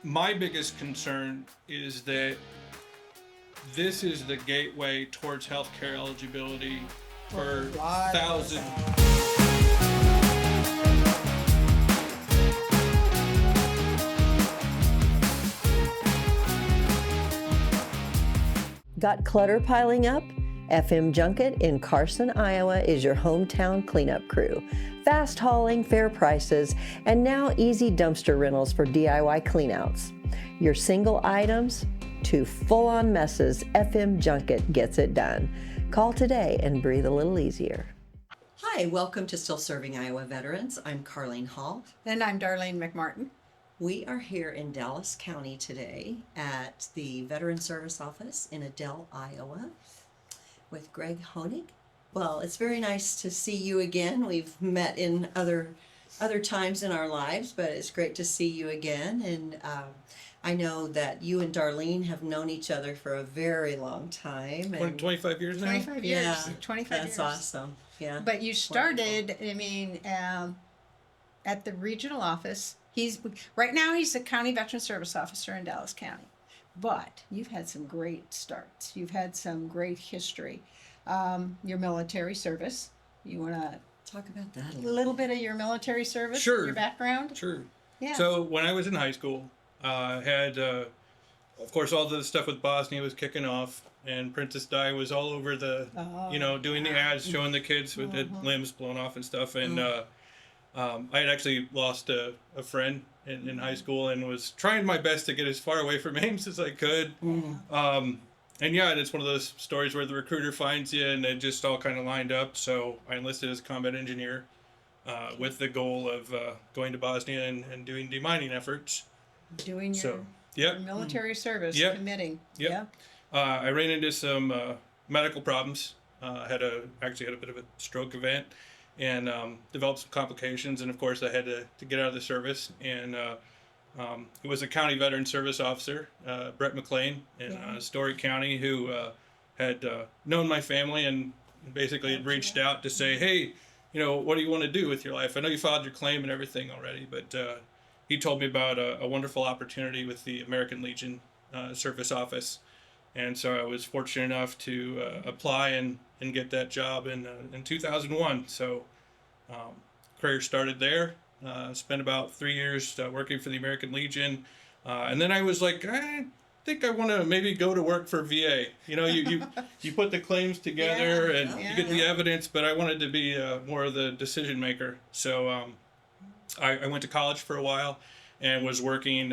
My biggest concern is that this is the gateway towards healthcare eligibility for thousands. Got clutter piling up? FM Junket in Carson, Iowa is your hometown cleanup crew. Fast hauling, fair prices, and now easy dumpster rentals for DIY cleanouts. Your single items to full-on messes, FM Junket gets it done. Call today and breathe a little easier. Hi, welcome to Still Serving Iowa Veterans. I'm Carlene Hall. And I'm Darlene McMartin. We are here in Dallas County today at the Veteran Service Office in Adel, Iowa, with Greg Hoenig. Well, it's very nice to see you again. We've met in other times in our lives, but it's great to see you again. And I know that you and Darlene have known each other for a very long time. 25 years now? 25 years. Yeah, 25 that's years. awesome. Yeah. But you started, at the regional office. Right now he's the County Veteran Service Officer in Dallas County. But you've had some great starts. You've had some great history. Your military service. You want to Talk about that a little bit of your military service? Sure. Your background? Sure. Yeah. So when I was in high school, had, of course, all the stuff with Bosnia was kicking off, and Princess Di was all over the, doing the ads, showing the kids with the limbs blown off and stuff. And I had actually lost a friend in high school and was trying my best to get as far away from Ames as I could. And yeah, it's one of those stories where the recruiter finds you and it just all kind of lined up. So I enlisted as a combat engineer with the goal of going to Bosnia and doing demining efforts. Doing your Yep. military service, Yep. committing. Yep. I ran into some medical problems. Actually had a bit of a stroke event and developed some complications. And of course I had to get out of the service. And it was a county veteran service officer, Brett McLean in Story County, who had known my family and basically had reached out to say, hey, what do you want to do with your life? I know you filed your claim and everything already, but he told me about a wonderful opportunity with the American Legion Service Office. And so I was fortunate enough to apply and get that job in 2001. So career started there. Spent about 3 years working for the American Legion. And then I was like, I think I want to maybe go to work for VA. You put the claims together and you get the evidence, but I wanted to be more of the decision maker. So I went to college for a while and was working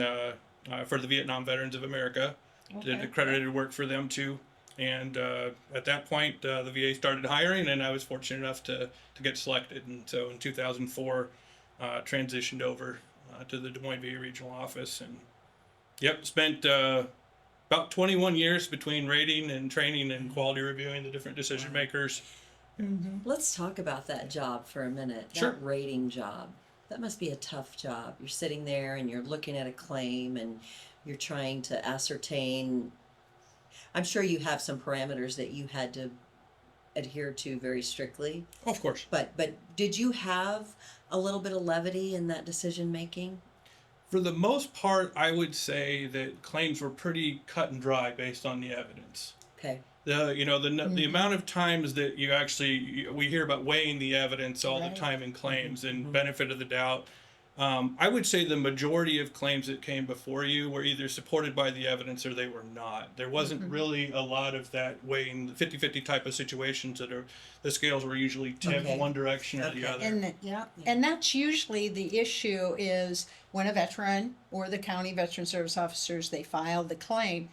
for the Vietnam Veterans of America. Did accredited work for them too. And at that point, the VA started hiring, and I was fortunate enough to get selected. And so in 2004, transitioned over to the Des Moines VA Regional Office. And spent about 21 years between rating and training and quality reviewing the different decision makers. Let's talk about that job for a minute. Sure. That rating job. That must be a tough job. You're sitting there and you're looking at a claim and you're trying to ascertain. I'm sure you have some parameters that you had to adhere to very strictly. Of course. But did you have a little bit of levity in that decision making? For the most part, I would say that claims were pretty cut and dry based on the evidence. Okay. The amount of times that we hear about weighing the evidence all the time in claims and benefit of the doubt. I would say the majority of claims that came before you were either supported by the evidence or they were not. There wasn't really a lot of that weighing, the 50-50 type of situations that the scales were usually tipped one direction or the other. And that's usually the issue is when a veteran or the county veteran service officers, they file the claim,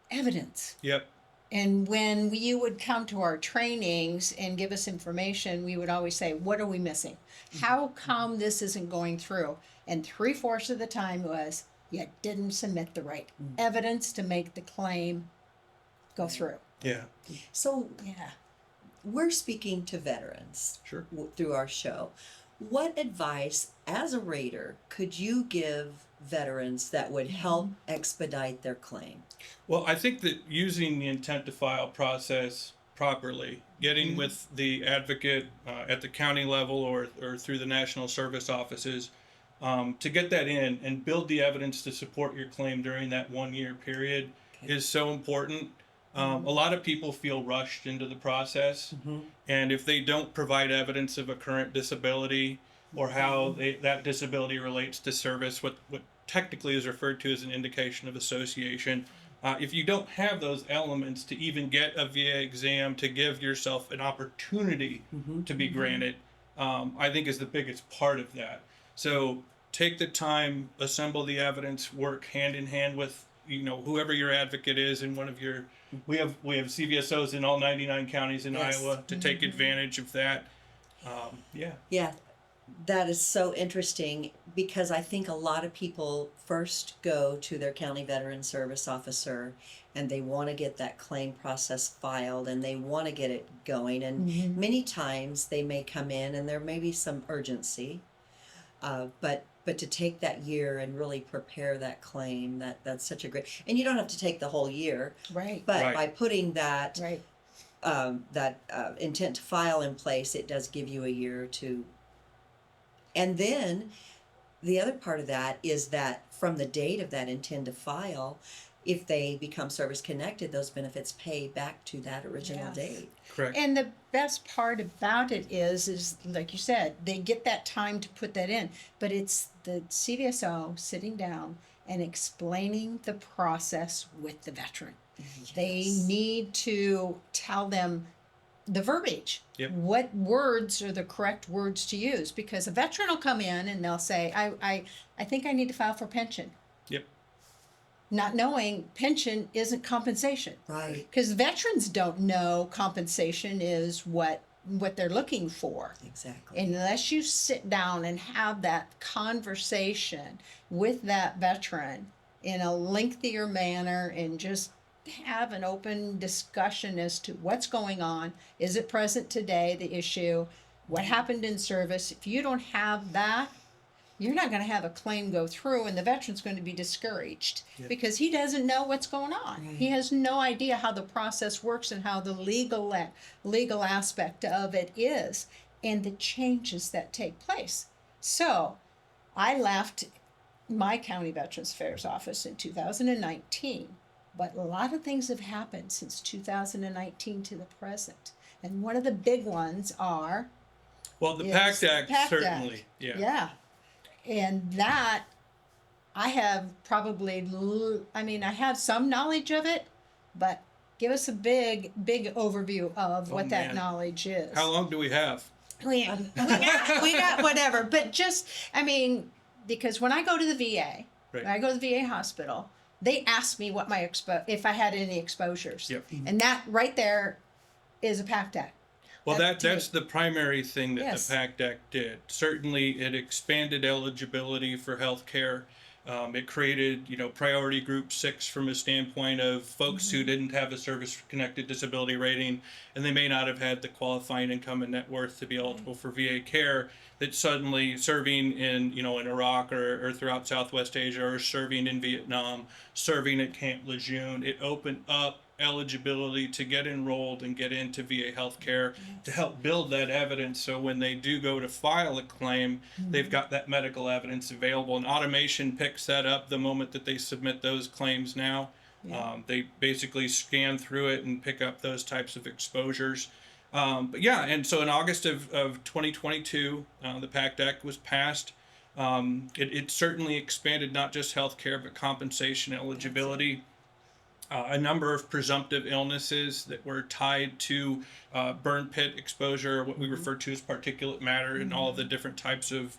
evidence. Yep. And when you would come to our trainings and give us information, we would always say, what are we missing? How come this isn't going through? And 3/4 of the time was, you didn't submit the right evidence to make the claim go through. Yeah. So we're speaking to veterans through our show. What advice, as a rater, could you give veterans that would help expedite their claim? Well, I think that using the intent to file process properly, getting with the advocate at the county level or through the national service offices To get that in and build the evidence to support your claim during that 1 year period is so important. A lot of people feel rushed into the process, and if they don't provide evidence of a current disability or how that disability relates to service, what technically is referred to as an indication of association, if you don't have those elements to even get a VA exam to give yourself an opportunity to be granted, I think is the biggest part of that. So take the time, assemble the evidence, work hand in hand with whoever your advocate is in one of your. We have CVSOs in all 99 counties in Yes. Iowa to take advantage of that. Yeah, that is so interesting because I think a lot of people first go to their county veteran service officer and they want to get that claim process filed and they want to get it going. And many times they may come in and there may be some urgency, but to take that year and really prepare that claim, that's such a great. And you don't have to take the whole year, Right. but Right. by putting that Right. intent to file in place, it does give you a year to. And then the other part of that is that from the date of that intent to file, if they become service connected, those benefits pay back to that original Yes. date. Correct. And the best part about it is like you said, they get that time to put that in, but it's the CVSO sitting down and explaining the process with the veteran. They need to tell them the verbiage. Yep. What words are the correct words to use? Because a veteran will come in and they'll say, I think I need to file for pension. Yep. Not knowing pension isn't compensation. Right. Because veterans don't know compensation is what they're looking for. Exactly. Unless you sit down and have that conversation with that veteran in a lengthier manner and just have an open discussion as to what's going on. Is it present today, the issue? What happened in service? If you don't have that, you're not going to have a claim go through, and the veteran's going to be discouraged because he doesn't know what's going on. Right. He has no idea how the process works and how the legal aspect of it is, and the changes that take place. So, I left my county Veterans Affairs office in 2019, but a lot of things have happened since 2019 to the present, and one of the big ones are Well, the Yes, PACT the Act PACT certainly. Act. Yeah. Yeah. And that, I have probably, I have some knowledge of it, but give us a big overview of what that man. knowledge is. How long do we have? We got whatever, but just, because when I go to the VA, Right. when I go to the VA hospital, they ask me what my if I had any exposures. Yep. And that right there is a PACT Act. Well, to that's me. the primary thing that Yes. the PACT Act did. Certainly, it expanded eligibility for health care. It created, priority group 6 from a standpoint of folks who didn't have a service-connected disability rating, and they may not have had the qualifying income and net worth to be eligible for VA care. That suddenly serving in Iraq or throughout Southwest Asia, or serving in Vietnam, serving at Camp Lejeune, it opened up eligibility to get enrolled and get into VA healthcare to help build that evidence, so when they do go to file a claim, they've got that medical evidence available, and automation picks that up the moment that they submit those claims now. They basically scan through it and pick up those types of exposures. And so in August of 2022, the PACT Act was passed. It certainly expanded not just healthcare, but compensation eligibility. A number of presumptive illnesses that were tied to burn pit exposure, what we refer to as particulate matter, and all of the different types of,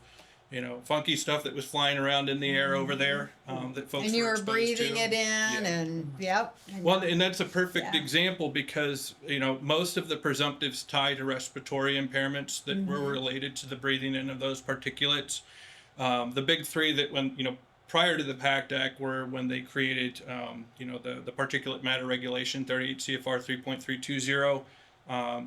funky stuff that was flying around in the air over there that folks And you were were exposed breathing to. it in, and yep. And Well, and that's a perfect Yeah. example because, most of the presumptives tie to respiratory impairments that were related to the breathing in of those particulates. The big three that prior to the PACT Act were when they created, the particulate matter regulation, 38 CFR 3.320,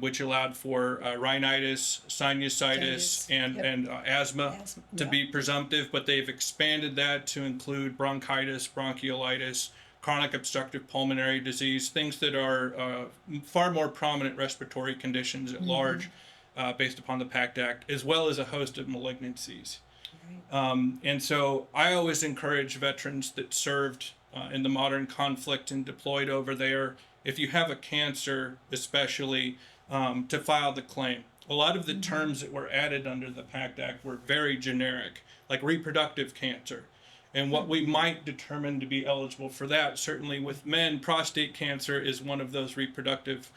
which allowed for rhinitis, sinusitis, and asthma to be presumptive, but they've expanded that to include bronchitis, bronchiolitis, chronic obstructive pulmonary disease, things that are far more prominent respiratory conditions at large based upon the PACT Act, as well as a host of malignancies. And so I always encourage veterans that served in the modern conflict and deployed over there, if you have a cancer especially, to file the claim. A lot of the terms that were added under the PACT Act were very generic, like reproductive cancer. And what we might determine to be eligible for that, certainly with men, prostate cancer is one of those reproductive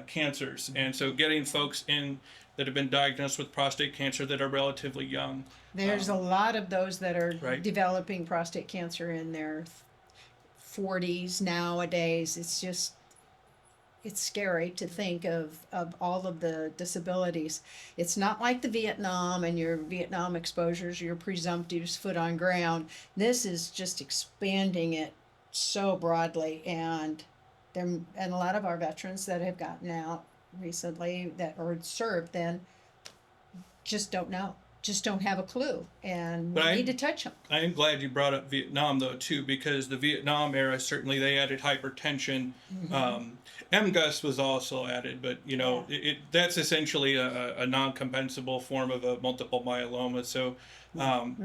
cancers. And so getting folks in that have been diagnosed with prostate cancer that are relatively young. There's a lot of those that are Right. developing prostate cancer in their 40s nowadays. It's just, it's scary to think of all of the disabilities. It's not like the Vietnam and your Vietnam exposures, your presumptives foot on ground. This is just expanding it so broadly, and a lot of our veterans that have gotten out recently that or served then just don't know, just don't have a clue, and we need to touch them. I am glad you brought up Vietnam though too, because the Vietnam era, certainly they added hypertension. MGUS was also added, but you know, that's essentially a non-compensable form of a multiple myeloma. So,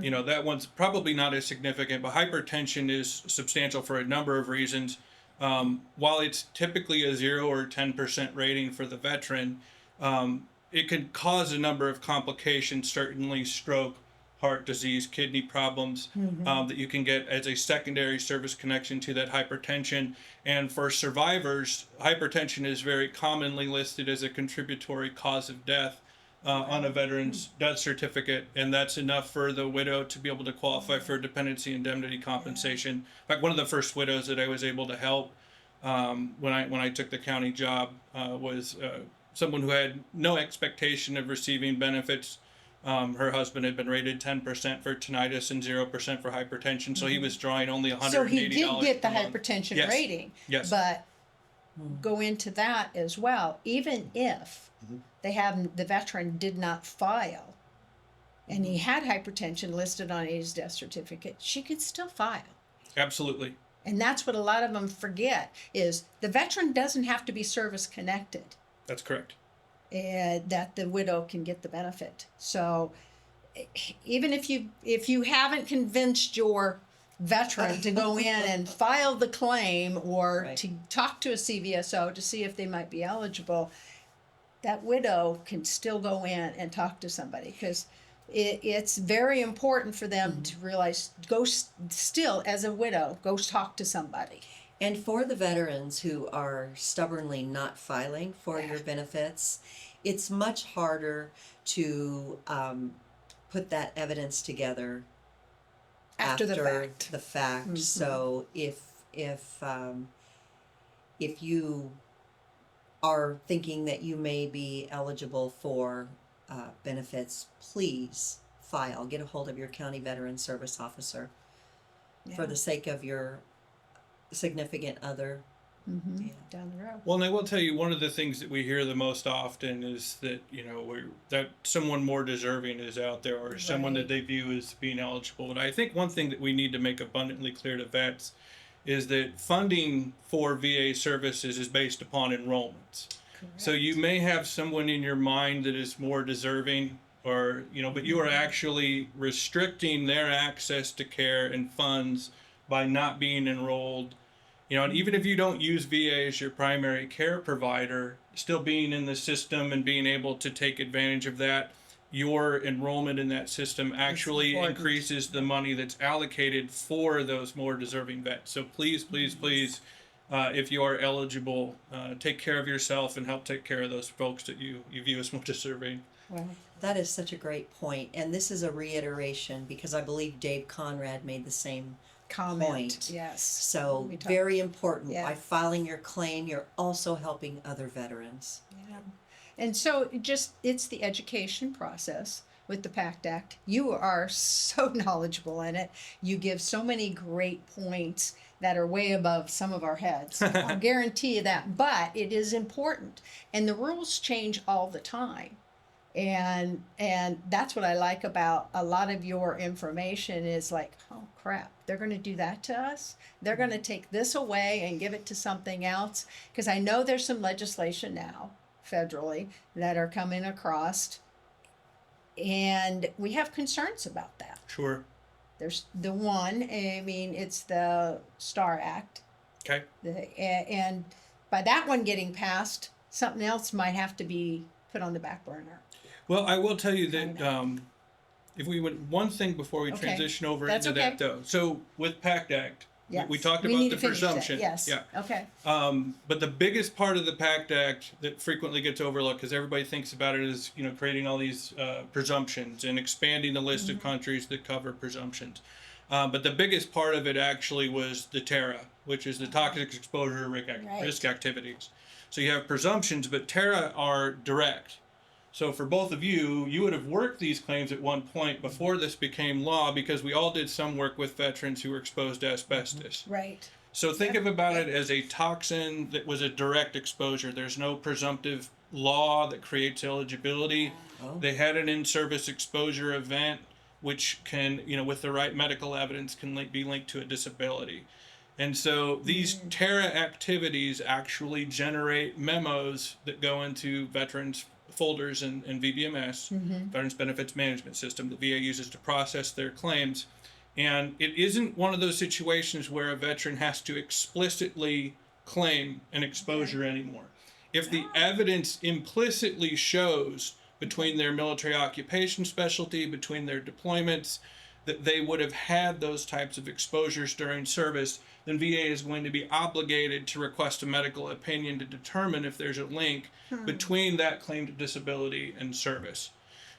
you know, that one's probably not as significant, but hypertension is substantial for a number of reasons. While it's typically a 0 or 10% rating for the veteran, it can cause a number of complications, certainly stroke, heart disease, kidney problems, that you can get as a secondary service connection to that hypertension. And for survivors, hypertension is very commonly listed as a contributory cause of death on a veteran's death certificate, and that's enough for the widow to be able to qualify for dependency indemnity compensation. In fact, one of the first widows that I was able to help when I took the county job was someone who had no expectation of receiving benefits. Her husband had been rated 10% for tinnitus and 0% for hypertension, so he was drawing only $180 So he did get the per month. hypertension Yes. rating. Yes. But go into that as well. Even if the veteran did not file, and he had hypertension listed on his death certificate, she could still file. Absolutely. And that's what a lot of them forget, is the veteran doesn't have to be service connected, That's correct. and that the widow can get the benefit. So even if you haven't convinced your veteran to go in and file the claim, or Right. to talk to a CVSO to see if they might be eligible, that widow can still go in and talk to somebody, because it's very important for them to realize, still as a widow, go talk to somebody. And for the veterans who are stubbornly not filing for your benefits, it's much harder to put that evidence together After the fact. the fact. So if you are thinking that you may be eligible for benefits, please file. Get a hold of your county veteran service officer for the sake of your significant other. Yeah. Down the road. Well, and I will tell you, one of the things that we hear the most often is that, you know, that someone more deserving is out there, or someone that they view as being eligible. And I think one thing that we need to make abundantly clear to vets is that funding for VA services is based upon enrollments. So you may have someone in your mind that is more deserving, or, you know, but you are actually restricting their access to care and funds by not being enrolled. You know, and even if you don't use VA as your primary care provider, still being in the system and being able to take advantage of that, your enrollment in that system actually increases the money that's allocated for those more deserving vets. So please, please, please, if you are eligible, take care of yourself and help take care of those folks that you view as more deserving. Well, That is such a great point. And this is a reiteration because I believe Dave Conrad made the same comment. point. Yes. So We talked- very important. Yeah. By filing your claim, you're also helping other veterans. Yeah. And so it's the education process with the PACT Act. You are so knowledgeable in it. You give so many great points that are way above some of our heads. I'll guarantee you that. But it is important. And the rules change all the time. And that's what I like about a lot of your information is like, oh crap, they're going to do that to us. They're going to take this away and give it to something else. Because I know there's some legislation now federally that are coming across And we have concerns about that. Sure. There's the one, I mean, it's the STAR Act. Okay. And by that one getting passed, something else might have to be put on the back burner. Well, I will tell you that if we went one thing before we Okay. transition over That's into okay. that, though. So with PACT Act, Yes. we talked need about to the finish that, presumption. yes. Yeah. Okay. But the biggest part of the PACT Act that frequently gets overlooked, because everybody thinks about it as creating all these presumptions and expanding the list of countries that cover presumptions. But the biggest part of it actually was the TERA, which is the toxic exposure risk activities. So you have presumptions, but TERA are direct. So for both of you, you would have worked these claims at one point before this became law, because we all did some work with veterans who were exposed to asbestos. Right. So think about it as a toxin that was a direct exposure. There's no presumptive law that creates eligibility. They had an in-service exposure event, which can, with the right medical evidence, can be linked to a disability. And so these TERA activities actually generate memos that go into veterans folders and VBMS, Veterans Benefits Management System, that VA uses to process their claims. And it isn't one of those situations where a veteran has to explicitly claim an exposure anymore. If the evidence implicitly shows between their military occupation specialty, between their deployments, that they would have had those types of exposures during service, then VA is going to be obligated to request a medical opinion to determine if there's a link between that claim to disability and service.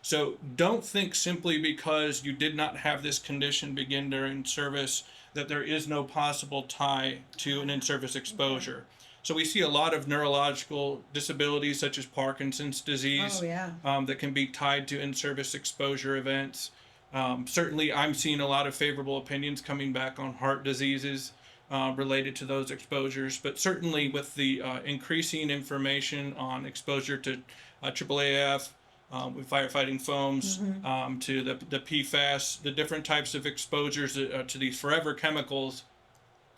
So don't think simply because you did not have this condition begin during service that there is no possible tie to an in-service exposure. So we see a lot of neurological disabilities such as Parkinson's disease that can be tied to in-service exposure events. Certainly I'm seeing a lot of favorable opinions coming back on heart diseases related to those exposures, but certainly with the increasing information on exposure to AAAF, with firefighting foams, to the PFAS, the different types of exposures to these forever chemicals.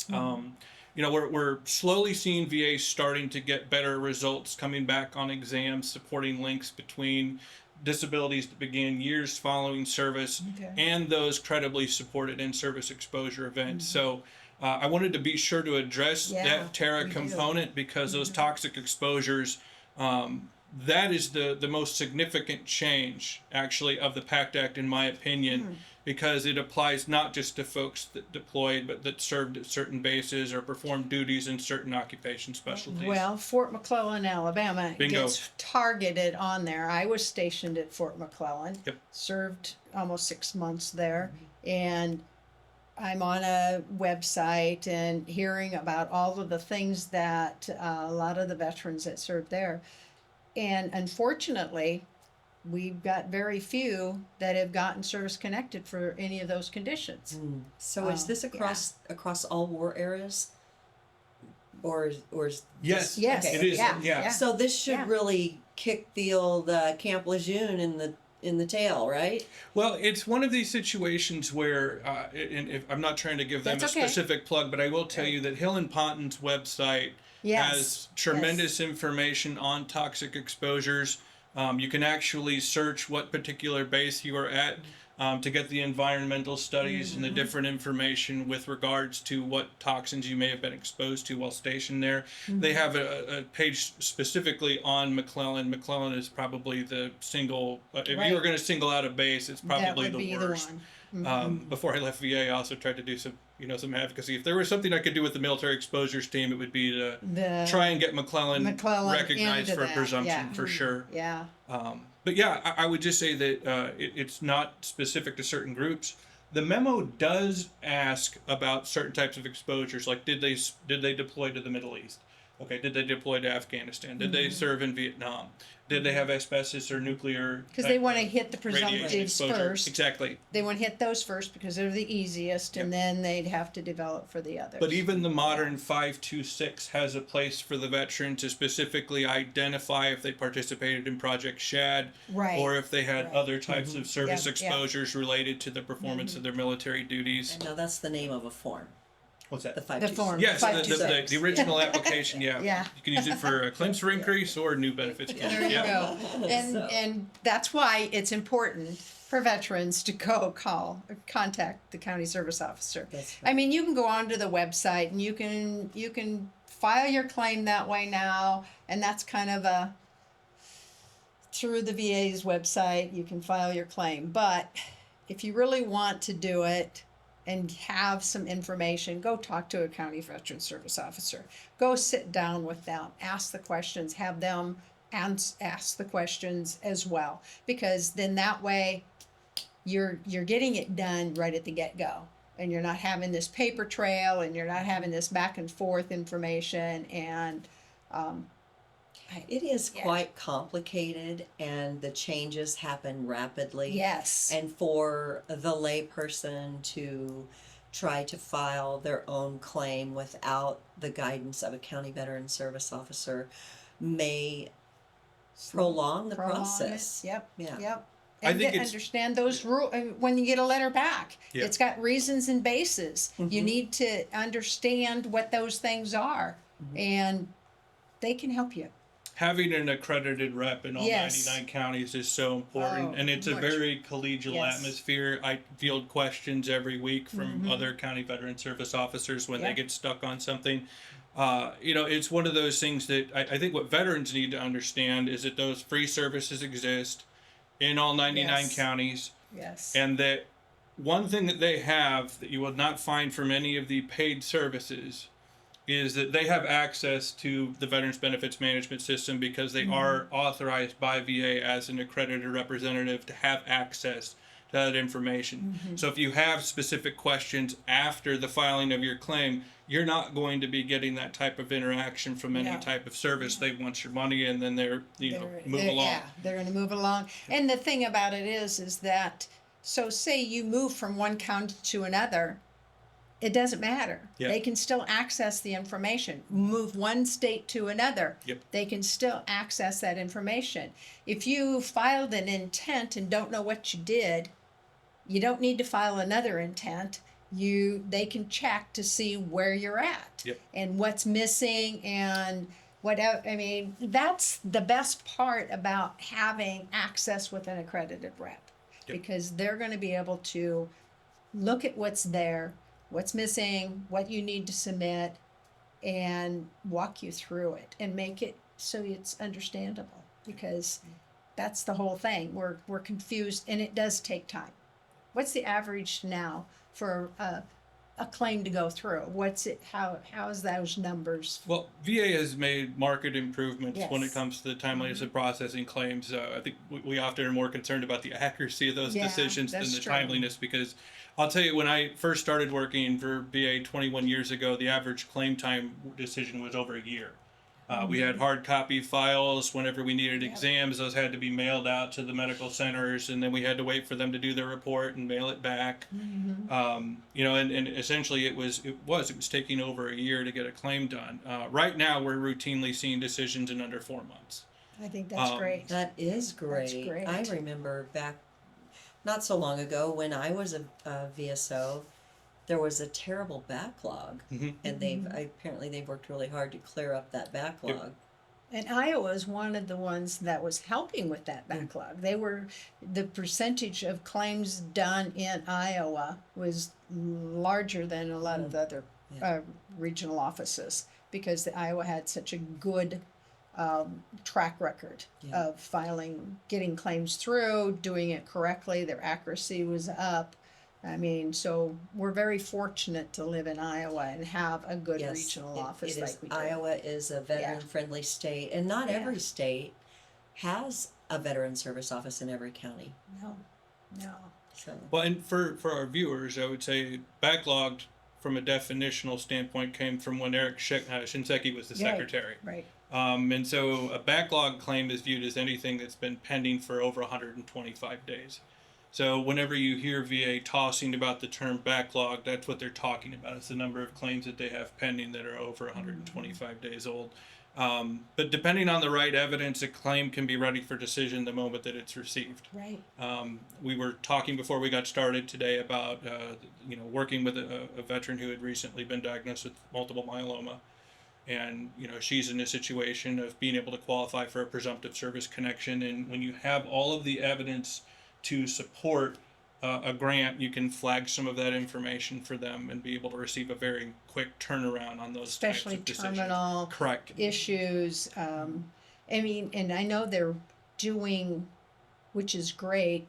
We're slowly seeing VA starting to get better results coming back on exams, supporting links between disabilities that began years following service and those credibly supported in-service exposure events. So I wanted to be sure to address that TERA component because those toxic exposures, that is the most significant change actually of the PACT Act in my opinion, because it applies not just to folks that deployed but that served at certain bases or performed duties in certain occupation specialties. Well, Fort McClellan, Alabama Bingo. gets targeted on there. I was stationed at Fort McClellan, Yep. served almost 6 months there, and I'm on a website and hearing about all of the things that a lot of the veterans that served there. And unfortunately, we've got very few that have gotten service connected for any of those conditions. So is this across all war areas? Or is Yes, Yes, it is. yeah, Yeah. yeah. So this should Yeah. really kick the old Camp Lejeune in the tail, right? Well, it's one of these situations where, and if, I'm not trying to give them That's a okay. specific plug, but I will tell you that Hill and Ponton's website has tremendous information on toxic exposures. You can actually search what particular base you are at to get the environmental studies and the different information with regards to what toxins you may have been exposed to while stationed there. They have a page specifically on McClellan. McClellan is probably the single, if you were going to single out a base, it's probably that would the be worst. the one. Before I left VA, I also tried to do some advocacy. If there was something I could do with the military exposures team, it would be to try and get McClellan recognized into for that, presumption for sure. Yeah. But yeah, I would just say that it's not specific to certain groups. The memo does ask about certain types of exposures, like did they deploy to the Middle East? Okay, did they deploy to Afghanistan? Did they serve in Vietnam? Did they have asbestos or nuclear? Because they want to hit the radiation presumptives exposure? first. Exactly. They want to hit those first because they're the easiest, and then they'd have to develop for the others. But even the modern 526 has a place for the veteran to specifically identify if they participated in Project Shad, Right. or if they had other types of service Yeah, yeah. exposures related to the performance of their military duties. No, that's the name of a form. What's that? The five The two form. Yes, six. the, the, the, 526. the original application, yeah. Yeah. You can use it for claims for increase or new benefits. There you Yeah. go. And that's why it's important for veterans to contact the county service officer. That's I mean, you can go onto the website and you can file your claim that way now, and that's kind of a through the VA's website, you can file your claim. But if you really want to do it and have some information, go talk to a county veteran service officer. Go sit down with them, ask the questions, have them ask the questions as well, because then that way you're getting it done right at the get-go, and you're not having this paper trail, and you're not having this back and forth information. And It is Yeah. quite complicated, and the changes happen rapidly. yes, And for the layperson to try to file their own claim without the guidance of a county veteran service officer may prolong the prolong it. process. Yep. Yeah. Yep. I And think to it's- understand those rules when you get a letter back. Yeah. It's got reasons and bases. You Mhm. need to understand what those things are, Mm-hmm. and they can help you. Having an accredited rep in all Yes. 99 counties is so important, Oh, and it's a much. very collegial Yes. atmosphere. I field questions every week from other county veteran service officers when Yeah. they get stuck on something. It's one of those things that I think what veterans need to understand is that those free services exist in all 99 Yes. counties, Yes. and that one thing that they have that you will not find from any of the paid services is that they have access to the Veterans Benefits Management System because they are authorized by VA as an accredited representative to have access to that information. So if you have specific questions after the filing of your claim, you're not going to be getting that type of interaction from any No. type of service. They want your money, and then they're move along. Yeah, they're going to move along. And the thing about it is that, so say you move from one county to another, it doesn't matter. Yeah. They can still access the information. Move one state to another, Yep. they can still access that information. If you filed an intent and don't know what you did, you don't need to file another intent. They can check to see where you're at Yep. and what's missing and whatever. I mean, that's the best part about having access with an accredited rep, Yep. because they're going to be able to look at what's there, what's missing, what you need to submit, and walk you through it and make it so it's understandable, because that's the whole thing. We're confused, and it does take time. What's the average now for a claim to go through? What's it? How's those numbers? Well, VA has made marked improvements when it Yes. comes to the timeliness of processing claims. I think we often are more concerned about the accuracy of those Yeah, decisions than that's the true. timeliness, because I'll tell you, when I first started working for VA 21 years ago, the average claim time decision was over a year. We had hard copy files. Whenever we needed exams, those had to be mailed out to the medical centers, and then we had to wait for them to do their report and mail it back. And essentially it was taking over a year to get a claim done. Right now, we're routinely seeing decisions in under 4 months. I think that's great. That is great. great. I remember back not so long ago when I was a VSO, there was a terrible backlog, and apparently they've worked really hard to clear up that backlog. And Iowa is one of the ones that was helping with that backlog. The percentage of claims done in Iowa was larger than a lot of the other regional offices, because Iowa had such a good track record of getting claims through, doing it correctly. Their accuracy was up. I mean, so we're very fortunate to live in Iowa and have a good regional office like we do. Iowa is a veteran-friendly state, and not every state has a veteran service office in every county. No. So Well, and for our viewers, I would say backlogged from a definitional standpoint came from when Eric Shinseki was the secretary. Right. And so a backlog claim is viewed as anything that's been pending for over 125 days. So whenever you hear VA tossing about the term backlog, that's what they're talking about. It's the number of claims that they have pending that are over 125 days old. But depending on the right evidence, a claim can be ready for decision the moment that it's received. Right. We were talking before we got started today about working with a veteran who had recently been diagnosed with multiple myeloma, and she's in a situation of being able to qualify for a presumptive service connection. And when you have all of the evidence to support a grant, you can flag some of that information for them and be able to receive a very quick turnaround on those Especially types of decisions. terminal Correct. issues. I mean, and I know they're doing, which is great,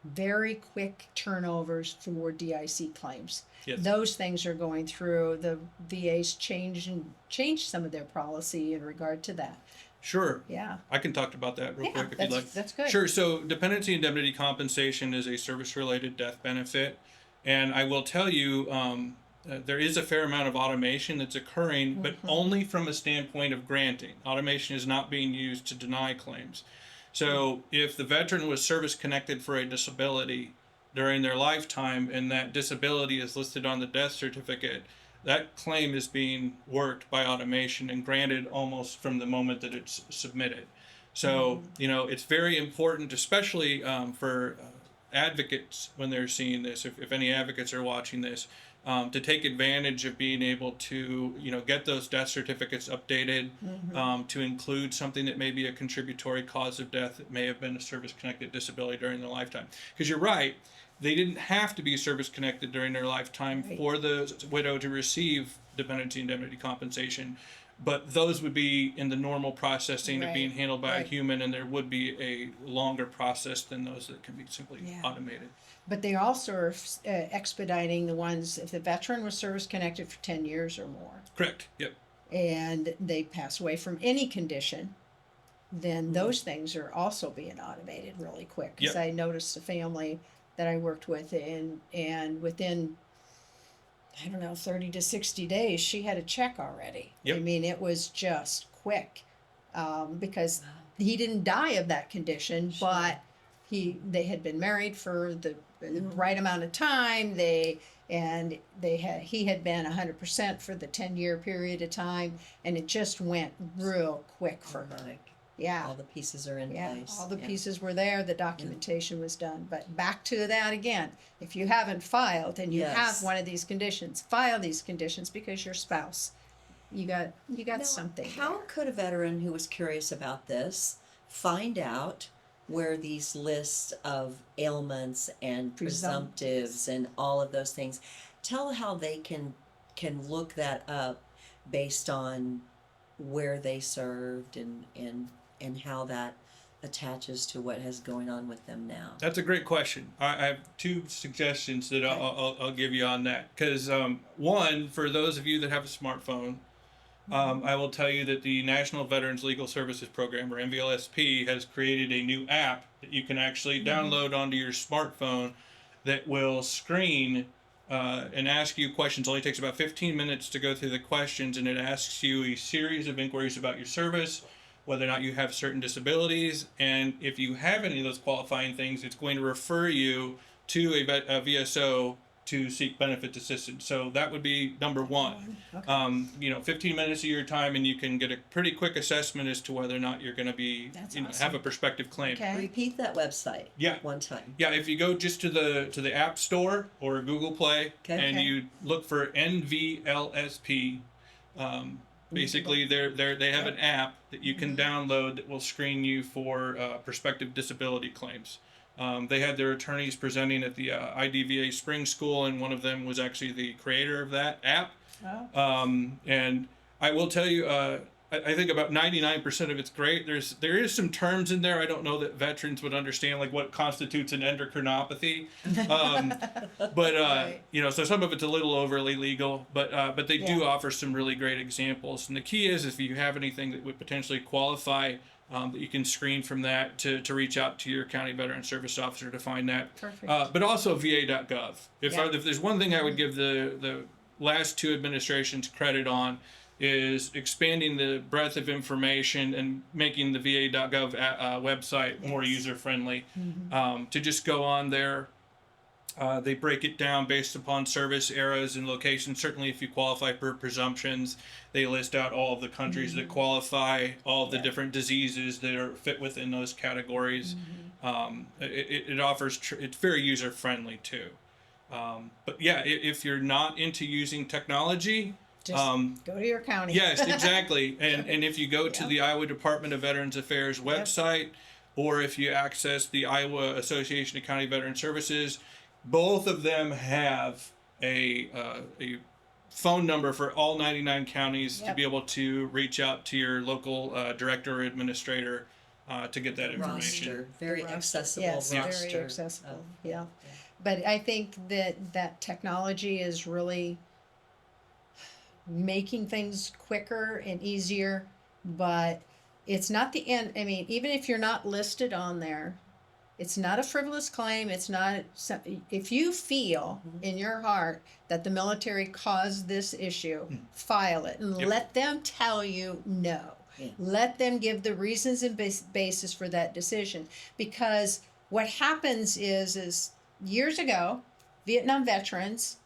very quick turnovers for DIC claims. Yes. Those things are going through. The VA's changed some of their policy in regard to that. Sure. Yeah. I can talk about that real quick if you'd like. That's good. Sure. So dependency indemnity compensation is a service-related death benefit. And I will tell you, there is a fair amount of automation that's occurring, but only from a standpoint of granting. Automation is not being used to deny claims. So if the veteran was service-connected for a disability during their lifetime and that disability is listed on the death certificate, that claim is being worked by automation and granted almost from the moment that it's submitted. So, it's very important, especially for advocates when they're seeing this, if any advocates are watching this, to take advantage of being able to, get those death certificates updated, to include something that may be a contributory cause of death that may have been a service-connected disability during their lifetime. Because you're right, they didn't have to be service-connected during their lifetime for the widow to receive dependency indemnity compensation, but those would be in the normal processing of being handled by a human, and there would be a longer process than those that can be simply automated. But they also are expediting the ones if the veteran was service connected for 10 years or more. Correct. Yep. And they pass away from any condition, then those things are also being automated really quick. Because I noticed a family that I worked with, and within, I don't know, 30 to 60 days, she had a check already. Yep. I mean, it was just quick, because he didn't die of that condition, but they had been married for the right amount of time. He had been 100% for the 10-year period of time, and it just went real quick for her. Yeah. All the pieces are in place. All the pieces were there, the documentation was done. But back to that again, if you haven't filed and you have one of these conditions, file these conditions, because your spouse, you got Now, something. How could a veteran who was curious about this find out where these lists of ailments and presumptives and all of those things, tell how they can look that up based on where they served and how that attaches to what has going on with them now? That's a great question. I have two suggestions that I'll give you on that. Because one, for those of you that have a smartphone, I will tell you that the National Veterans Legal Services Program, or NVLSP, has created a new app that you can actually download onto your smartphone that will screen and ask you questions. It only takes about 15 minutes to go through the questions, and it asks you a series of inquiries about your service, whether or not you have certain disabilities, and if you have any of those qualifying things, it's going to refer you to a VSO to seek benefits assistance. So that would be number one. 15 minutes of your time, and you can get a pretty quick assessment as to whether or not you're going to be have a prospective claim. Repeat that website. One time. Yeah, if you go just to the App Store or Google Play, and you look for NVLSP, basically they have an app that you can download that will screen you for prospective disability claims. They had their attorneys presenting at the IDVA Spring School, and one of them was actually the creator of that app. And I will tell you, I think about 99% of it's great. There is some terms in there I don't know that veterans would understand, like what constitutes an endocrinopathy. But so some of it's a little overly legal, but they do offer some really great examples. And the key is, if you have anything that would potentially qualify, that you can screen from that to reach out to your county veteran service officer to find that. Perfect. But also va.gov. If there's one thing I would give the last two administrations credit on, is expanding the breadth of information and making the va.gov website more user friendly. To just go on there. They break it down based upon service eras and locations. Certainly, if you qualify for presumptions, they list out all of the countries that qualify, all of the different diseases that are fit within those categories. It offers, it's very user friendly too. But yeah, if you're not into using technology, Just go to your county. yes, exactly. And if you go to the Iowa Department of Veterans Affairs website, or if you access the Iowa Association of County Veteran Services, both of them have a phone number for all 99 counties to be able to reach out to your local director or administrator to get that information. Roster, very accessible Yes, roster. very accessible. Yeah. But I think that technology is really making things quicker and easier, but it's not the end. I mean, even if you're not listed on there, it's not a frivolous claim. It's not, if you feel in your heart that the military caused this issue, file it and let them tell you no. Let them give the reasons and basis for that decision. Because what happens is years ago, Vietnam veterans,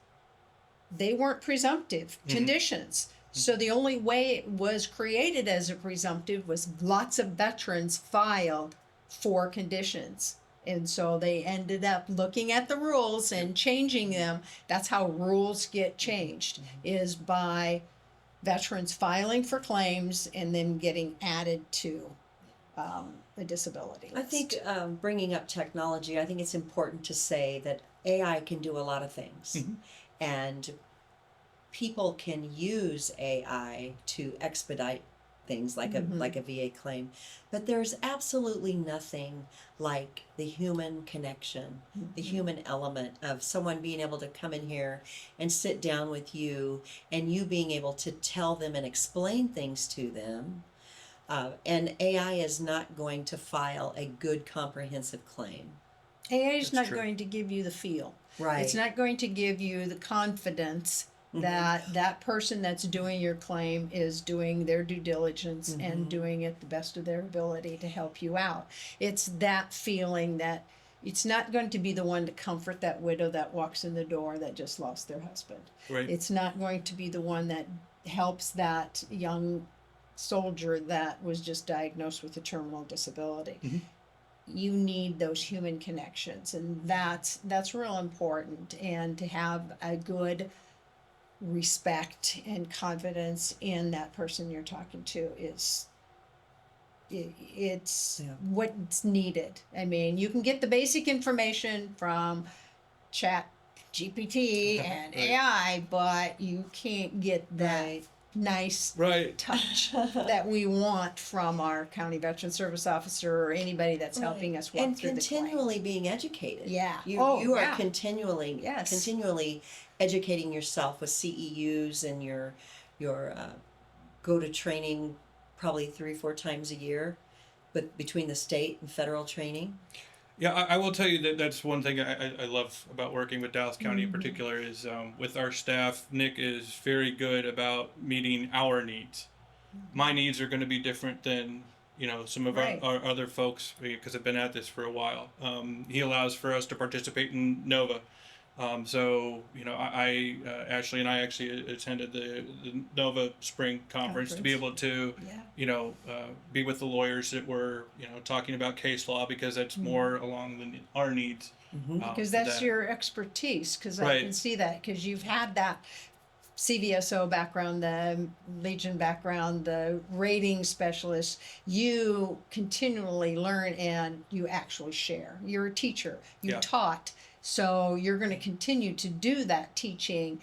they weren't presumptive conditions. So the only way it was created as a presumptive was lots of veterans filed for conditions. And so they ended up looking at the rules and changing them. That's how rules get changed, is by veterans filing for claims and then getting added to a disability I list. think bringing up technology, I think it's important to say that AI can do a lot of things. And people can use AI to expedite things like a VA claim, but there's absolutely nothing like the human connection, the human element of someone being able to come in here and sit down with you and you being able to tell them and explain things to them. And AI is not going to file a good comprehensive claim. AI is not true. going to give you the feel. Right. It's not going to give you the confidence that that person that's doing your claim is doing their due diligence and doing it the best of their ability to help you out. It's that feeling that it's not going to be the one to comfort that widow that walks in the door that just lost their husband. Right. It's not going to be the one that helps that young soldier that was just diagnosed with a terminal disability. You need those human connections, and that's real important. And to have a good respect and confidence in that person you're talking to is it's what's needed. I mean, you can get the basic information from chat GPT and AI, but you can't get that nice touch that we want from our county veteran service officer or anybody that's helping us walk And through the claim. continually being educated. Yeah. You are continually educating yourself with CEUs and your go to training probably 3-4 times a year, but between the state and federal training. Yeah, I will tell you that that's one thing I love about working with Dallas County in particular is with our staff, Nick is very good about meeting our needs. My needs are going to be different than, some of our other folks because I've been at this for a while. He allows for us to participate in NOVA. So, Ashley and I actually attended the NOVA Spring Conference to be able to, be with the lawyers that were, talking about case law because that's more along our needs. Because that's your expertise, because I can see that, because you've had that CVSO background, the Legion background, the rating specialist. You continually learn and you actually share. You're a teacher. You taught. So you're going to continue to do that teaching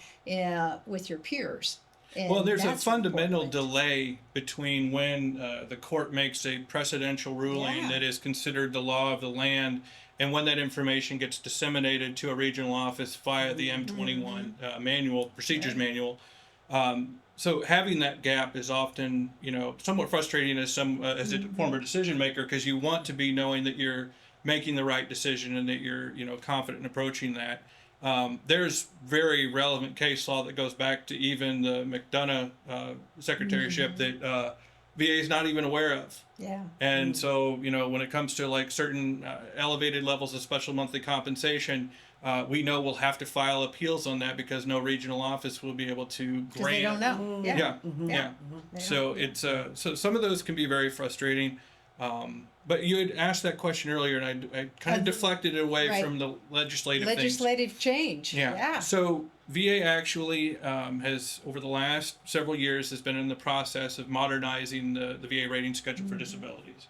with your peers. And there's a fundamental delay between when the court makes a precedential ruling that is considered the law of the land and when that information gets disseminated to a regional office via the M21 manual, procedures manual. So having that gap is often, somewhat frustrating as a former decision maker because you want to be knowing that you're making the right decision and that you're confident in approaching that. There's very relevant case law that goes back to even the McDonough secretaryship that VA is not even aware of. Yeah. And so, when it comes to like certain elevated levels of special monthly compensation, we know we'll have to file appeals on that because no regional office will be able to Because grant. they don't know. Yeah. Yeah, Yeah. yeah. They So don't- it's so some of those can be very frustrating. But you had asked that question earlier, and I kind of deflected it away right. from the legislative things. legislative change. Yeah. Yeah. So VA actually has, over the last several years, has been in the process of modernizing the VA rating schedule for disabilities.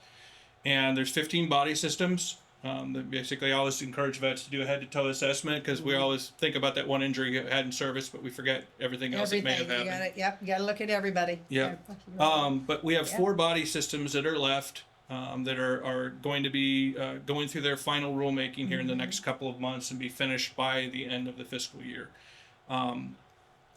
And there's 15 body systems. That basically I always encourage vets to do a head-to-toe assessment because we always think about that one injury you had in service, but we forget everything else that may have Everything. happened. You got to look at everybody. Yep. Yeah. But we have Yeah. 4 body systems that are left that are going to be going through their final rulemaking here in the next couple of months and be finished by the end of the fiscal year.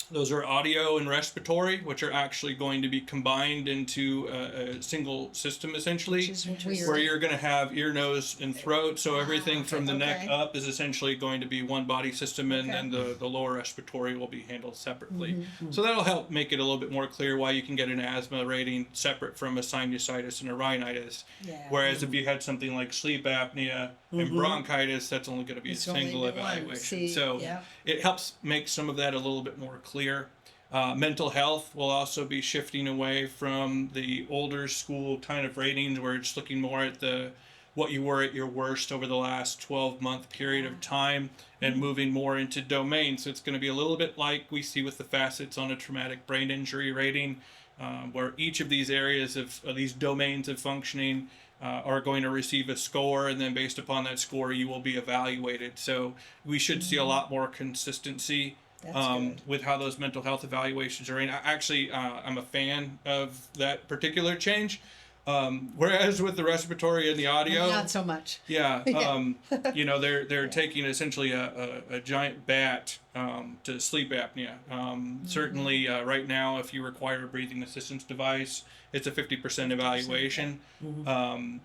Those are audio and respiratory, which are actually going to be combined into a single system, essentially, Which is weird. where you're going to have ear, nose, and throat. So everything from the neck okay. up is essentially going to be one body system, and Okay. then the lower respiratory will be handled separately. Mm-hmm. So that'll help make it a little bit more clear why you can get an asthma rating separate from a sinusitis and a rhinitis. Yeah. Whereas if you had something like sleep apnea and bronchitis, that's only going to be It's a only single one. evaluation. See, So yeah. it helps make some of that a little bit more clear. Mental health will also be shifting away from the older school kind of ratings where it's looking more at what you were at your worst over the last 12-month period of time and moving more into domains. So it's going to be a little bit like we see with the facets on a traumatic brain injury rating, where each of these areas of these domains of functioning are going to receive a score, and then based upon that score, you will be evaluated. So we should see a lot more consistency That's good. with how those mental health evaluations are. And I'm a fan of that particular change. Whereas with the respiratory and the audio, Not so much. yeah, Yeah. they're taking essentially a giant bat to sleep apnea. Certainly, right now, if you require a breathing assistance device, it's a 50% evaluation.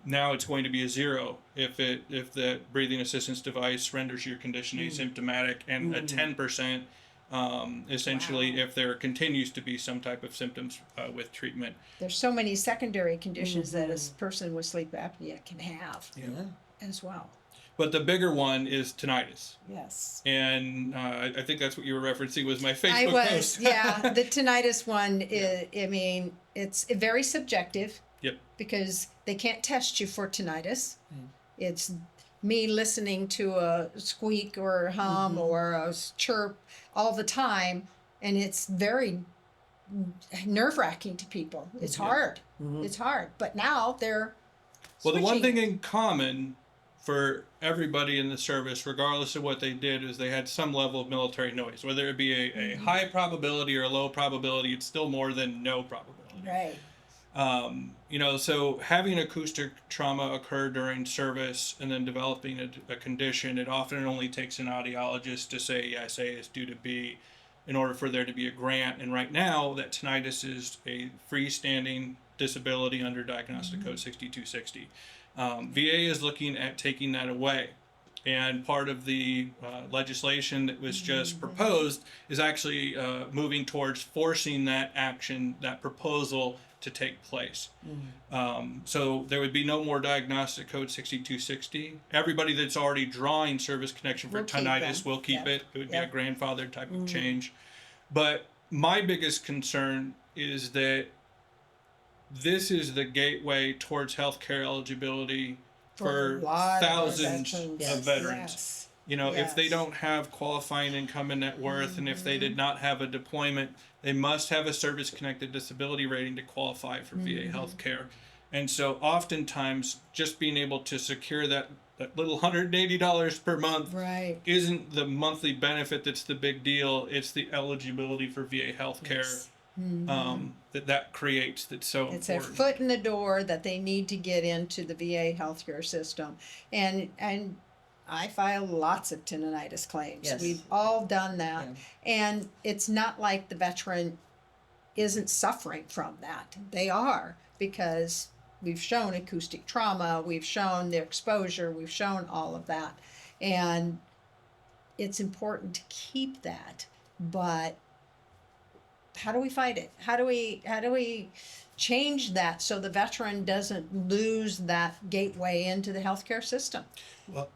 Now it's going to be a 0 if the breathing assistance device renders your condition asymptomatic, and a 10%. Essentially, Wow. if there continues to be some type of symptoms with treatment. There's so many secondary conditions that a person with sleep apnea can have Yeah. as well. But the bigger one is tinnitus. Yes. And I think that's what you were referencing was my Facebook I was, post. yeah. The tinnitus one, I mean, it's very subjective Yep. because they can't test you for tinnitus. It's me listening to a squeak or a hum or a chirp all the time, and it's very nerve-wracking to people. It's hard. It's hard. But now they're Well, the one switching. thing in common for everybody in the service, regardless of what they did, is they had some level of military noise. Whether it be a high probability or a low probability, it's still more than no probability. Right. So having acoustic trauma occur during service and then developing a condition, it often only takes an audiologist to say, yes, A is due to B in order for there to be a grant. And right now, that tinnitus is a freestanding disability under Diagnostic Code 6260. VA is looking at taking that away. And part of the legislation that was just proposed is actually moving towards forcing that action, that proposal, to take place. So there would be no more Diagnostic Code 6260. Everybody that's already drawing service connection for Will keep tinnitus them. will keep Yep. it. It would be a Yep. grandfathered type of change. But my biggest concern is that this is the gateway towards healthcare eligibility for a lot of thousands veterans. of veterans. Yes. If they Yes. don't have qualifying income and net worth, and if they did not have a deployment, they must have a service-connected disability rating to qualify for VA health care. And so oftentimes, just being able to secure that little $180 per month Right. isn't the monthly benefit that's the big deal. It's the eligibility for VA health care that creates that's so It's a important. foot in the door that they need to get into the VA healthcare system. And I file lots of tinnitus claims. Yes. We've all done that. Yeah. And it's not like the veteran isn't suffering from that. They are, because we've shown acoustic trauma, we've shown the exposure, we've shown all of that. And it's important to keep that, but how do we fight it? How do we change that so the veteran doesn't lose that gateway into the healthcare system? Well,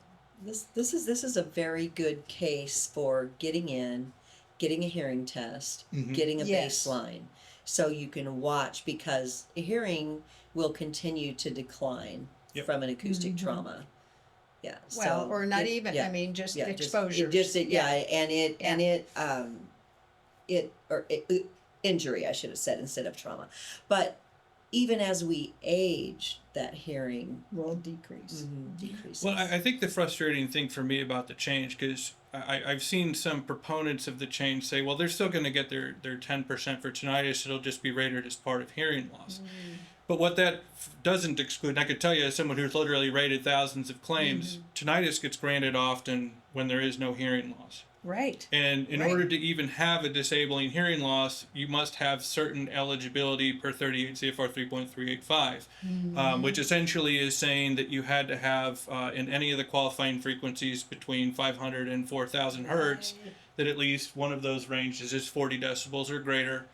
This is a very good case for getting in, getting a hearing test, getting a Yes. baseline, so you can watch, because hearing will continue to decline Yep. from an acoustic trauma. Yeah. Well, so or not it- even. yeah, I mean, just yeah, exposure. Injury, I should have said, instead of trauma. But even as we age, that hearing will decrease. decreases. Well, I think the frustrating thing for me about the change, because I've seen some proponents of the change say, well, they're still going to get their 10% for tinnitus. It'll just be rated as part of hearing loss. But what that doesn't exclude, and I could tell you as someone who's literally rated thousands of claims, tinnitus gets granted often when there is no hearing loss. Right. And in Right. order to even have a disabling hearing loss, you must have certain eligibility per 38 CFR 3.385, which essentially is saying that you had to have in any of the qualifying frequencies between 500 and 4,000 hertz, that at least one of those ranges is 40 decibels or greater,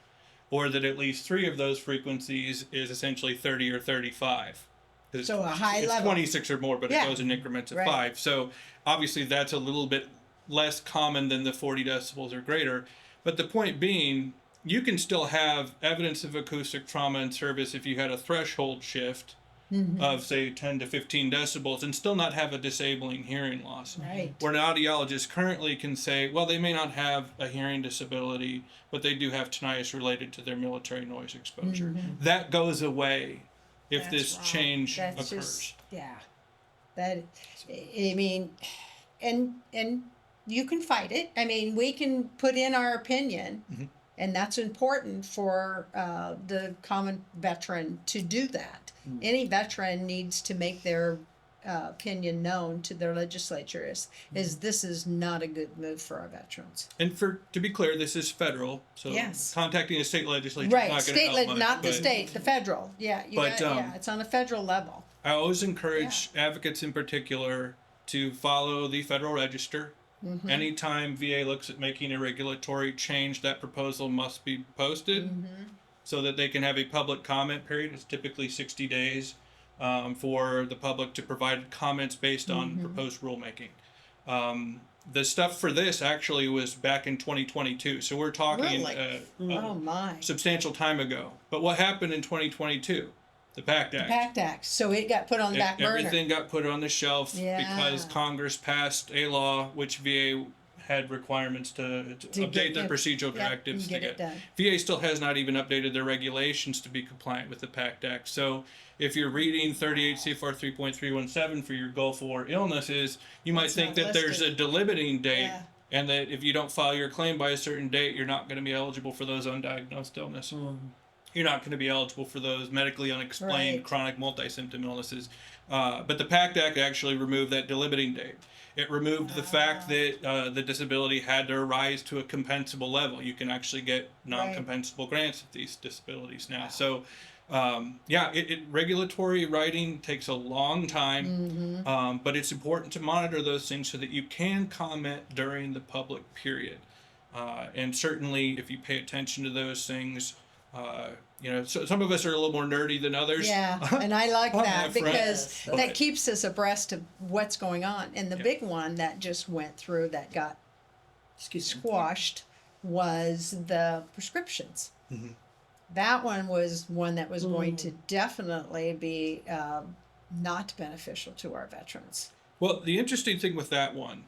or that at least three of those frequencies is essentially 30 or 35. So a high it's level. 26 or more, but Yeah. it goes in increments of Right. 5. So obviously that's a little bit less common than the 40 decibels or greater. But the point being, you can still have evidence of acoustic trauma in service if you had a threshold shift of, say, 10 to 15 decibels and still not have a disabling hearing loss. Right. Where an audiologist currently can say, well, they may not have a hearing disability, but they do have tinnitus related to their military noise exposure. That goes away if That's this wrong. change That's occurs. just, yeah. That, I mean, and you can fight it. I mean, we can put in our opinion, and that's important for the common veteran to do that. Any veteran needs to make their opinion known to their legislature is this is not a good move for our veterans. And to be clear, this is federal, so Yes. contacting a state legislature is Right, not going to help much. not the but state, the federal. Yeah, it's on a federal level. I always encourage advocates in particular to follow the Federal Register. Anytime VA looks at making a regulatory change, that proposal must be posted so that they can have a public comment period. It's typically 60 days for the public to provide comments based on proposed rulemaking. The stuff for this actually was back in 2022, so we're talking Really? a Oh my. substantial time ago. But what happened in 2022? The PACT Act. PACT Act. So it got put on the back burner. Everything got put on the shelf Yeah. because Congress passed a law which VA had requirements to update get their it- procedural yep, directives and get to it done. VA still has not even updated their regulations to be compliant with the PACT Act. So if you're reading 38 CFR 3.317 for your Gulf War illnesses, you might It's think not that there's a listed. delimiting date. Yeah. And that if you don't file your claim by a certain date, you're not going to be eligible for those undiagnosed illnesses. You're not going to be eligible for those medically unexplained Right. chronic multi-symptom illnesses. But the PACT Act actually removed that delimiting date. It removed the fact that the disability had to rise to a compensable level. You can actually get non-compensable grants of these disabilities now. So, regulatory writing takes a long time, but it's important to monitor those things so that you can comment during the public period. And certainly, if you pay attention to those things, so some of us are a little more nerdy than others. Yeah, and I like that Upfront. because But- that keeps us abreast of what's going on. And the big one that just went through that got squashed was the prescriptions. That one was one that was going to definitely be not beneficial to our veterans. Well, the interesting thing with that one,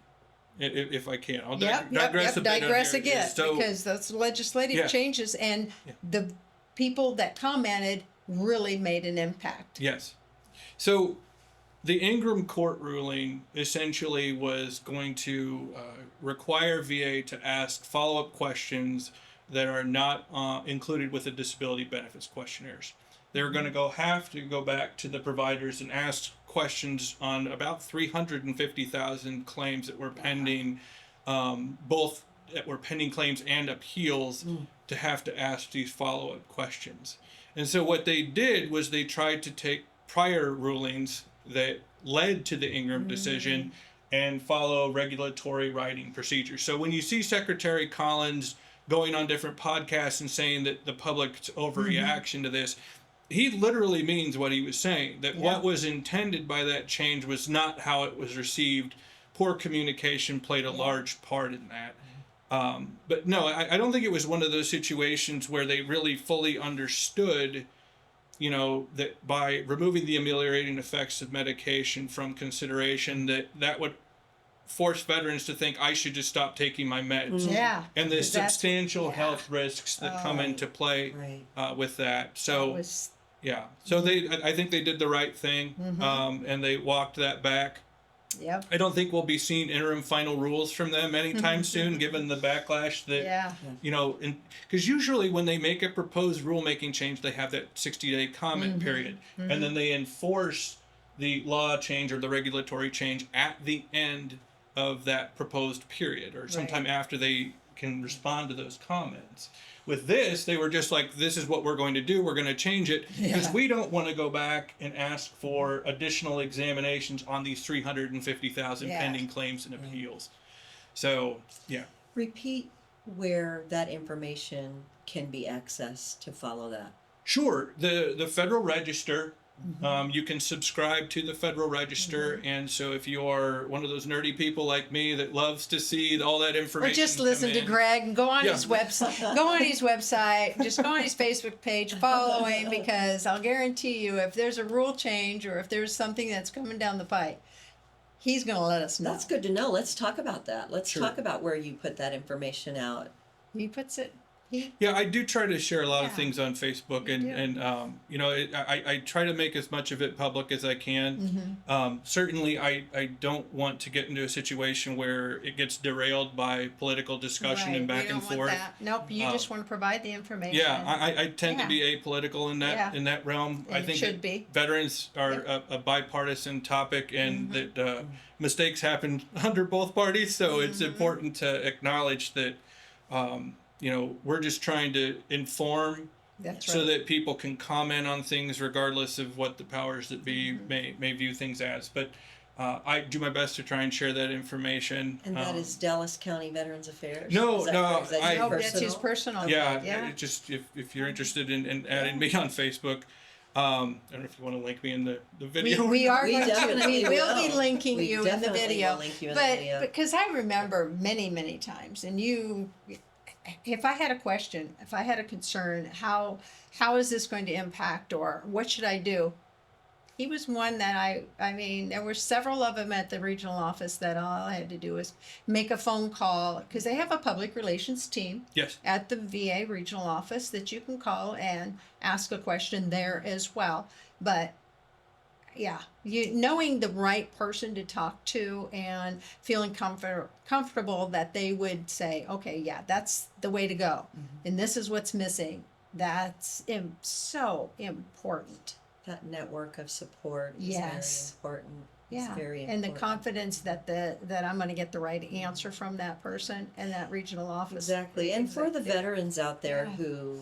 if I can, I'll Yep, digress a bit. on digress here, again, is so- because that's legislative Yeah. changes, and the people that commented really made an impact. Yes. So the Ingram court ruling essentially was going to require VA to ask follow-up questions that are not included with the disability benefits questionnaires. They're going to have to go back to the providers and ask questions on about 350,000 claims that were pending, both that were pending claims and appeals, to have to ask these follow-up questions. And so what they did was they tried to take prior rulings that led to the Ingram decision and follow regulatory writing procedures. So when you see Secretary Collins going on different podcasts and saying that the public's overreaction to this, he literally means what he was saying, that what was intended by that change was not how it was received. Poor communication played a large part in that. But no, I don't think it was one of those situations where they really fully understood, you know, that by removing the ameliorating effects of medication from consideration, that would force veterans to think I should just stop taking my meds. Yeah. And the 'Cause that's- substantial health risks that come into play with that. So so I think they did the right thing, and they walked that back. Yep. I don't think we'll be seeing interim final rules from them anytime soon, given the backlash that, you know, because usually when they make a proposed rulemaking change, they have that 60-day comment period, and then they enforce the law change or the regulatory change at the end of that proposed period, or sometime after they can respond to those comments. With this, they were just like, this is what we're going to do. We're going to change it because we don't want to go back and ask for additional examinations on these 350,000 pending claims and appeals. So, Repeat where that information can be accessed to follow that. Sure. The Federal Register, you can subscribe to the Federal Register. And so if you are one of those nerdy people like me that loves to see all that information, Or just listen to Greg and go on his website, just go on his Facebook page, follow him, because I'll guarantee you if there's a rule change or if there's something that's coming down the pipe, he's going to let us know. That's good to know. Let's talk about that. Let's talk about where you put that information out. He puts it. Yeah, I do try to share a lot of things on Facebook, and you know, I try to make as much of it public as I can. Certainly, I don't want to get into a situation where it gets derailed by political discussion and back and forth. Nope, you just want to provide the information. Yeah, I tend to be apolitical in that realm. And I think should be. Veterans are a bipartisan topic, and that mistakes happen under both parties. So it's important to acknowledge that. You know, we're just trying to inform so that people can comment on things regardless of what the powers that be may view things as. But I do my best to try and share that information. And that is Dallas County Veterans Affairs? No, That's his personal. Yeah. Just if you're interested in adding me on Facebook, I don't know if you want to link me in the video. We are We going to. definitely We will will. be linking We you in the definitely video. will link you in the video. Because I remember many times, and if I had a question, if I had a concern, how is this going to impact, or what should I do? He was one that I mean, there were several of them at the regional office that all I had to do was make a phone call, because they have a public relations team at the VA regional office that you can call and ask a question there as well. But knowing the right person to talk to and feeling comfortable that they would say, okay, that's the way to go, and this is what's missing. That's so important. That network of support is very important. It's very important. And the confidence that I'm going to get the right answer from that person and that regional office. Exactly. And for the veterans out there who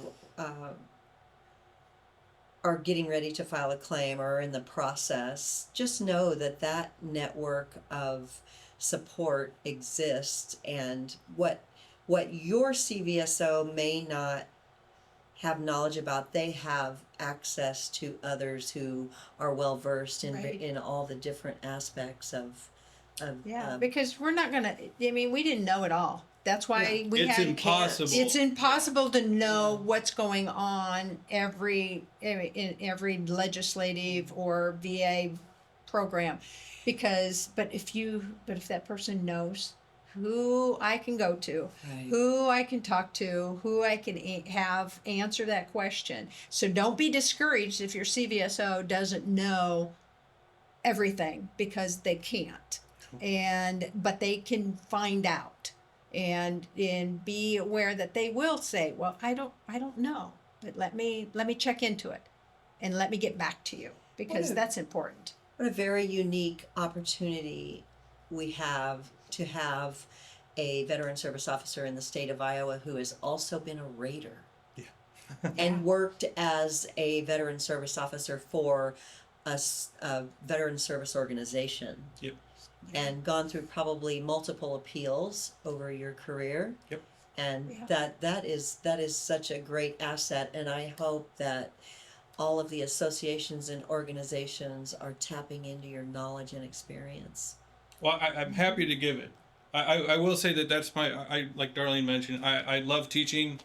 are getting ready to file a claim or are in the process, just know that network of support exists, and what your CVSO may not have knowledge about, they have access to others who are well versed in all the different aspects of because we're not gonna. I mean, we didn't know it all. That's why it's impossible. It's impossible to know what's going on in every legislative or VA program, but if that person knows who I can go to, who I can talk to, who I can have answer that question. So don't be discouraged if your CVSO doesn't know everything, because they can't, but they can find out. And be aware that they will say, well, I don't know, but let me check into it and let me get back to you, because that's important. What a very unique opportunity we have to have a veteran service officer in the state of Iowa who has also been a Raider and worked as a veteran service officer for a veteran service organization. Yep. and gone through probably multiple appeals over your career. Yep. And Yeah. that is such a great asset, and I hope that all of the associations and organizations are tapping into your knowledge and experience. Well, I'm happy to give it. I will say that that's I like Darlene mentioned, I love teaching.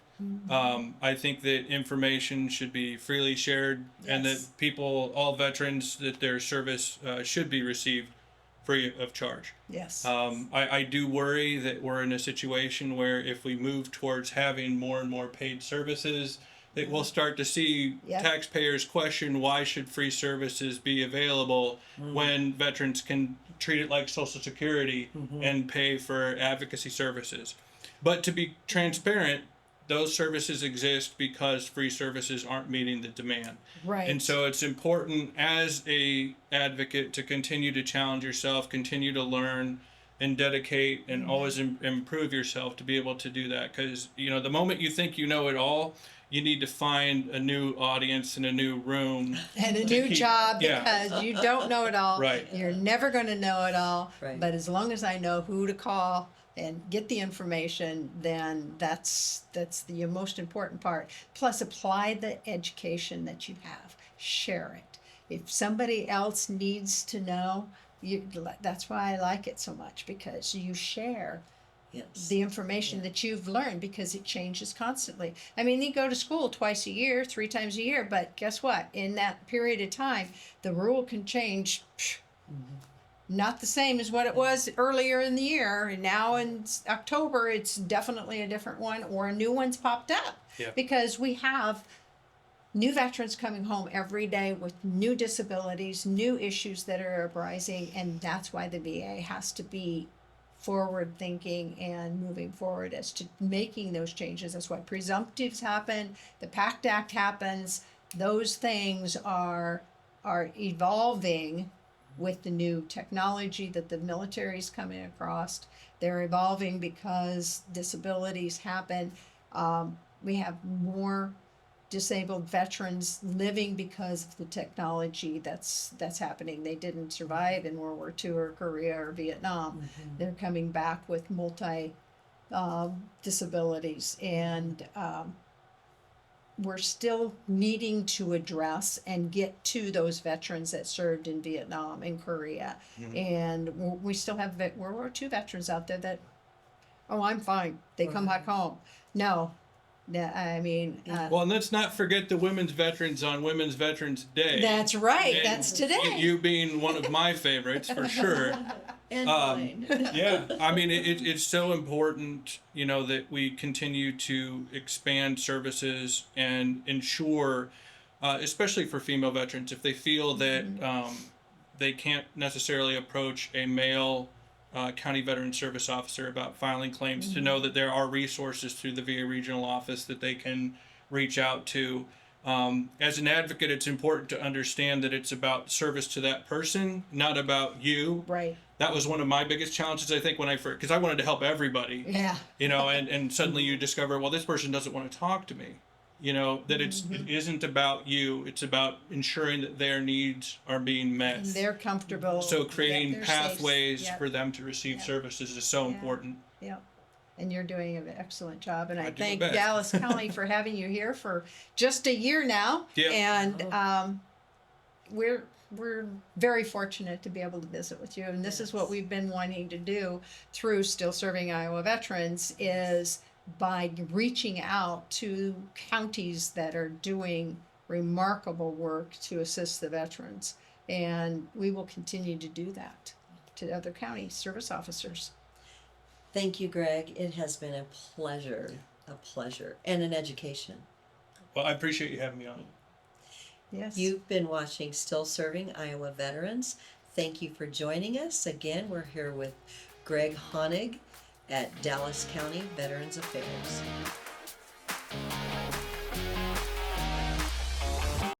I think that information should be freely shared, and that Yes. people, all veterans, that their service should be received free of charge. Yes. I do worry that we're in a situation where if we move towards having more and more paid services, that we'll start to see Yep. taxpayers question why should free services be available when veterans can treat it like Social Security and pay for advocacy services. But to be transparent, those services exist because free services aren't meeting the demand. Right. And so it's important as a advocate to continue to challenge yourself, continue to learn and dedicate and always improve yourself to be able to do that. Because, the moment you think you know it all, you need to find a new audience and a new room. And a to new keep- job yeah. because you don't know it all. Right. You're never going to know it all. Right. But as long as I know who to call and get the information, then that's the most important part. Plus, apply the education that you have. Share it. If somebody else needs to know, that's why I like it so much, because you share Yes. the information that you've learned, because it changes constantly. I mean, you go to school twice a year, 3 times a year, but guess what? In that period of time, the rule can change. Not the same as what it was earlier in the year. And now in October, it's definitely a different one, or a new one's popped up. Yeah. Because we have new veterans coming home every day with new disabilities, new issues that are arising, and that's why the VA has to be forward thinking and moving forward as to making those changes. That's why presumptives happen, the PACT Act happens. Those things are evolving with the new technology that the military is coming across. They're evolving because disabilities happen. We have more disabled veterans living because of the technology that's happening. They didn't survive in World War II or Korea or Vietnam. They're coming back with multi disabilities, and we're still needing to address and get to those veterans that served in Vietnam and Korea. And we still have World War II veterans out there that, oh, I'm fine. They come back home. No. I mean, Well, and let's not forget the women's veterans on Women's Veterans Day. that's right. And That's today. You being one of my favorites, for sure. And mine. Yeah, I mean, it's so important, that we continue to expand services and ensure, especially for female veterans, if they feel that they can't necessarily approach a male county veteran service officer about filing claims, to know that there are resources through the VA regional office that they can reach out to. As an advocate, it's important to understand that it's about service to that person, not about you. Right. That was one of my biggest challenges, I think, when I first, because I wanted to help everybody, Yeah. and suddenly you discover, well, this person doesn't want to talk to me, that it isn't about you, it's about ensuring that their needs are being met. They're comfortable. So that creating they're pathways safe. Yep. for them to receive services is so important. Yep. And you're doing an excellent job. And I do my thank best. Dallas County for having you here for just a year now. Yep. And we're very fortunate to be able to visit with you. And this is what we've been wanting to do through Still Serving Iowa Veterans, is by reaching out to counties that are doing remarkable work to assist the veterans. And we will continue to do that to other county service officers. Thank you, Greg. It has been a pleasure, and an education. Well, I appreciate you having me on. Yes. You've been watching Still Serving Iowa Veterans. Thank you for joining us. Again, we're here with Greg Hoenig at Dallas County Veterans Affairs.